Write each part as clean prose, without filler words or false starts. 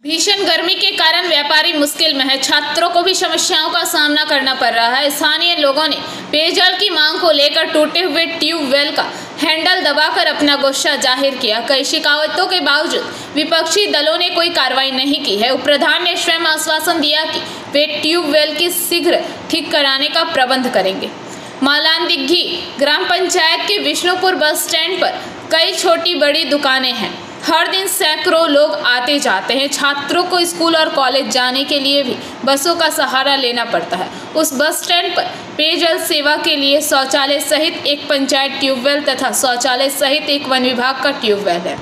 भीषण गर्मी के कारण व्यापारी मुश्किल में है। छात्रों को भी समस्याओं का सामना करना पड़ रहा है। स्थानीय लोगों ने पेयजल की मांग को लेकर टूटे हुए ट्यूबवेल का हैंडल दबाकर अपना गुस्सा जाहिर किया। कई शिकायतों के बावजूद विपक्षी दलों ने कोई कार्रवाई नहीं की है। उप प्रधान ने स्वयं आश्वासन दिया कि वे ट्यूबवेल की शीघ्र ठीक कराने का प्रबंध करेंगे। मालानदिघी ग्राम पंचायत के विष्णुपुर बस स्टैंड पर कई छोटी बड़ी दुकानें हैं। हर दिन सैकड़ों लोग आते जाते हैं। छात्रों को स्कूल और कॉलेज जाने के लिए भी बसों का सहारा लेना पड़ता है। उस बस स्टैंड पर पेयजल सेवा के लिए शौचालय सहित एक पंचायत ट्यूबवेल तथा शौचालय सहित एक वन विभाग का ट्यूबवेल है।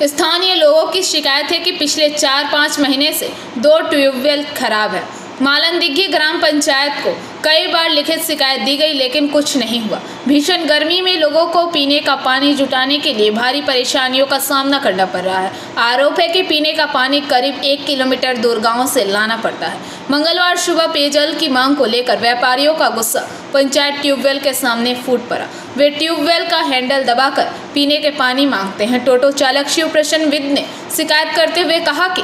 स्थानीय लोगों की शिकायत है कि पिछले 4-5 महीने से 2 ट्यूबवेल खराब है। मालानदिघी ग्राम पंचायत को कई बार लिखित शिकायत दी गई, लेकिन कुछ नहीं हुआ। भीषण गर्मी में लोगों को पीने का पानी जुटाने के लिए भारी परेशानियों का सामना करना पड़ रहा है। आरोप है कि पीने का पानी करीब 1 किलोमीटर दूर गांव से लाना पड़ता है। मंगलवार सुबह पेयजल की मांग को लेकर व्यापारियों का गुस्सा पंचायत ट्यूबवेल के सामने फूट पड़ा। वे ट्यूबवेल का हैंडल दबाकर पीने के पानी मांगते हैं। टोटो चालक शिव प्रसन्न विद ने शिकायत करते हुए कहा कि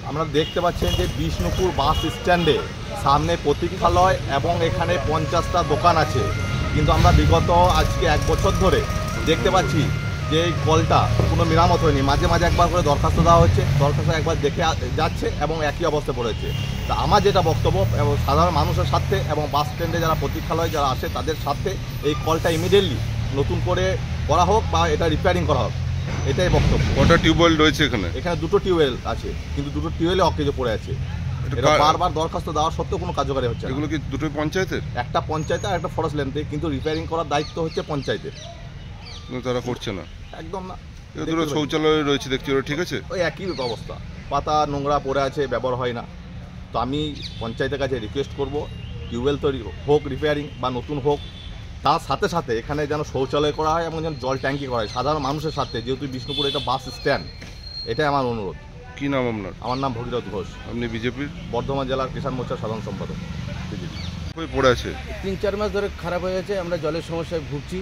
আমরা দেখতে পাচ্ছেন যে বিষ্ণুপুর বাস স্ট্যান্ডে সামনে প্রতীক্ষালয় এবং এখানে 50টা দোকান আছে, কিন্তু আমরা বিগত আজকে 1 বছর ধরে দেখতে পাচ্ছি যে এই কলটা কোনো মেরামত হয়নি। মাঝে মাঝে একবার করে দরখাস্ত দেওয়া হচ্ছে, দরখাস্ত একবার দেখে যাচ্ছে এবং একই অবস্থায় পড়েছে। তা আমার যেটা বক্তব্য এবং সাধারণ মানুষের সাথে এবং বাস স্ট্যান্ডে যারা প্রতীক্ষালয় যারা আসে তাদের সাথে এই কলটা ইমিডিয়েটলি নতুন করে করা হোক বা এটা রিপেয়ারিং করা হোক, এটাই বক্তব্য। কটা টিউবওয়েল রয়েছে এখানে? এখানে 2টো টিউবওয়েল আছে, কিন্তু 2টো টিউবওয়েলে অকেজো পড়ে আছে। এটা বারবার দরখাস্ত দেওয়ার সত্ত্বেও কোনো কার্যকারী হচ্ছে না। এগুলো কি দুটোই পঞ্চায়েতের? একটা পঞ্চায়েতের আর একটা ফরেস্ট ল্যান্ডে, কিন্তু রিপেয়ারিং করার দায়িত্ব হচ্ছে পঞ্চায়েতের। তারা করছে না, একদম না। দুটো শৌচালয় রয়েছে দেখছি, ওরা ঠিক আছে? ওই একই অবস্থা, পাতা নোংরা পড়ে আছে, ব্যবহার হয় না। তো আমি পঞ্চায়েতের কাছে রিকোয়েস্ট করব টিউবওয়েল তৈরি হোক, রিপেয়ারিং বা নতুন হোক, তার সাথে সাথে এখানে যেন শৌচালয় করা হয় এবং যেন জল ট্যাঙ্কি করা হয় সাধারণ মানুষের সাথে, যেহেতু বিষ্ণুপুর এটা বাস স্ট্যান্ড। এটাই আমার অনুরোধ। কী নাম আপনার? আমার নাম ভগীরথ ঘোষ। আপনি বিজেপির বর্ধমান জেলার কিষাণ মোর্চার সাধারণ সম্পাদক। বিজেপি পড়ে আছে 3-4 মাস ধরে খারাপ হয়ে গেছে। আমরা জলের সমস্যায় ভুগছি।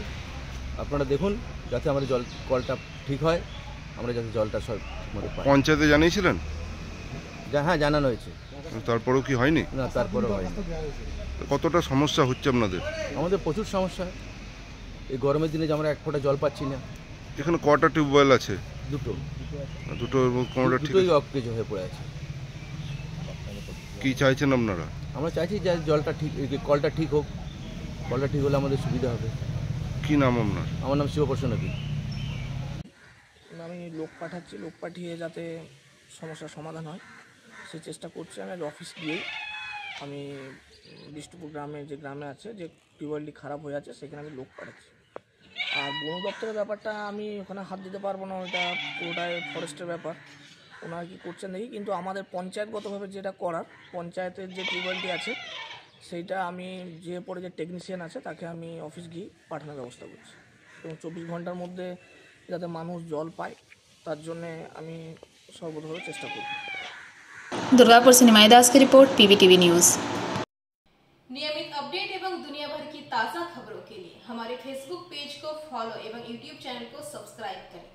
আপনারা দেখুন যাতে আমাদের কলটা ঠিক হয়, আমরা যাতে জলটা সব পাই। পঞ্চায়েতে জানিয়েছিলেন? হ্যাঁ, জানানো হয়েছে। তারপরেও কি হয়নি? না, তারপরেও হয়নি। কতটা সমস্যা হচ্ছে আপনাদের? আমাদের প্রচুর সমস্যা। এই গরমের দিনে যে আমরা 1 ফোঁটা জল পাচ্ছি না। এখানে কটা টিউবওয়েল আছে? দুটো কোনোটা দুটোই অকেজো হয়ে পড়ে আছে। কি চাইছেন আপনারা? আমরা চাইছি যে জলটা ঠিক, কলটা ঠিক হোক। কলটা ঠিক হলে আমাদের সুবিধা হবে। কি নাম আপনার? আমার নাম শিবপ্রসন্ন। আমি লোক পাঠাচ্ছি, লোক পাঠিয়ে যাতে সমস্যার সমাধান হয় সে চেষ্টা করছি। আমি অফিস গিয়েই আমি বিষ্ণুপুর গ্রামে আছে যে টিউবওয়েলটি খারাপ হয়ে আছে সেখানে আমি লোক পাঠাচ্ছি। আর বন দপ্তরের ব্যাপারটা আমি ওখানে হাত দিতে পারবো না, ওটা পুরোটাই ফরেস্টের ব্যাপার, ওনারা কী করছেন দেখি। কিন্তু আমাদের পঞ্চায়েতগতভাবে যেটা করার, পঞ্চায়েতের যে টিউবওয়েলটি আছে সেইটা আমি যে পরে যে টেকনিশিয়ান আছে তাকে আমি অফিস গিয়ে পাঠানোর ব্যবস্থা করছি এবং 24 ঘন্টার মধ্যে যাতে মানুষ জল পায় তার জন্যে আমি সর্বতভাবে চেষ্টা করব। दुर्गापुर से निमाई दास की रिपोर्ट, पीवीटीवी न्यूज़। नियमित अपडेट एवं दुनिया भर की ताज़ा खबरों के लिए हमारे फेसबुक पेज को फॉलो एवं यूट्यूब चैनल को सब्सक्राइब करें।